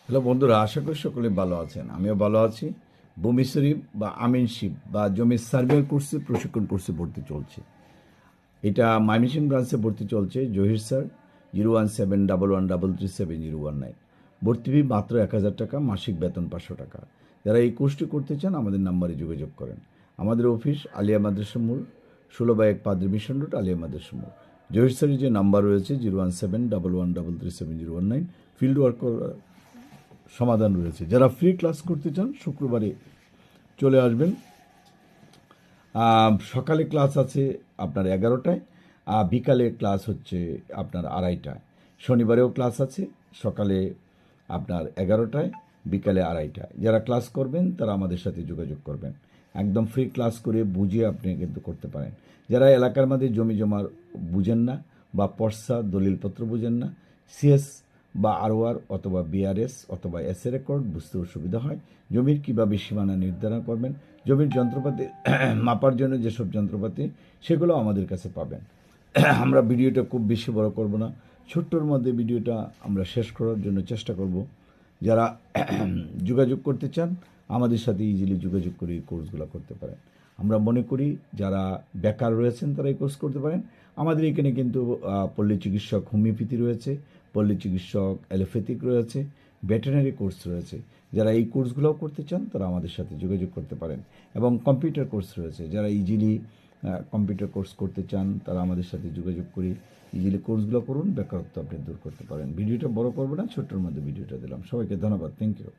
Hello বন্ধুরা, আশা করি সকলে ভালো আছেন। আমিও ভালো আছি। ভূমি শরীফ বা আমিনশিপ বা জমির সার্ভের কোর্সে প্রশিক্ষণ কোর্সে ভর্তি চলছে। এটা ময়মনসিংহ ব্রাঞ্চে ভর্তি চলছে। জহির স্যার 01711337019। ভর্তি ফি মাত্র 1,000 টাকা, মাসিক বেতন 500 টাকা। যারা এই কোর্সটি করতে চান আমাদের নাম্বারে যোগাযোগ করেন। আমাদের অফিস আলিয়া মাদ্রাসা মোড়, 16/1 পাদ্রী মিশন রোড, আলিয়া মাদ্রাসা মোড়। জহির স্যারের যে নাম্বার রয়েছে 01711337019, ফিল্ড ওয়ার্ক সমাধান রয়েছে। যারা ফ্রি ক্লাস করতে চান শুক্রবারে চলে আসবেন। সকালে ক্লাস আছে আপনার 11টায়, বিকালে ক্লাস হচ্ছে আপনার 2:30টায়। শনিবারেও ক্লাস আছে সকালে আপনার 11টায়, বিকালে 2:30টায়। যারা ক্লাস করবেন তারা আমাদের সাথে যোগাযোগ করবেন। একদম ফ্রি ক্লাস করে বুঝিয়ে আপনি কিন্তু করতে পারেন। যারা এলাকার মধ্যে জমি জমার বুঝেন না বা পর্সা দলিলপত্র বুঝেন না, সিএস বা আরওআর অথবা বিআরএস অথবা এসএ রেকর্ড বুঝতে অসুবিধা হয়, জমির কীভাবে সীমানা নির্ধারণ করবেন, জমির যন্ত্রপাতি মাপার জন্য যেসব যন্ত্রপাতি, সেগুলো আমাদের কাছে পাবেন। আমরা ভিডিওটা খুব বেশি বড় করব না, ছোট্টর মধ্যে ভিডিওটা আমরা শেষ করার জন্য চেষ্টা করব। যারা যোগাযোগ করতে চান আমাদের সাথে ইজিলি যোগাযোগ করে এই কোর্সগুলো করতে পারেন। আমরা মনে করি যারা বেকার রয়েছেন তারা এই কোর্স করতে পারেন। আমাদের এখানে কিন্তু পল্লী চিকিৎসক হোমিওপ্যাথি রয়েছে, পল্লী চিকিৎসক অ্যালোপ্যাথিক রয়েছে, ভেটেরিনারি কোর্স রয়েছে। যারা এই কোর্সগুলোও করতে চান তারা আমাদের সাথে যোগাযোগ করতে পারেন। এবং কম্পিউটার কোর্স রয়েছে, যারা ইজিলি কম্পিউটার কোর্স করতে চান তারা আমাদের সাথে যোগাযোগ করে ইজিলি কোর্সগুলো করুন, বেকারত্ব আপনি দূর করতে পারেন। ভিডিওটা বড় করবো না, ছোট্টর মধ্যে ভিডিওটা দিলাম। সবাইকে ধন্যবাদ, থ্যাংক ইউ।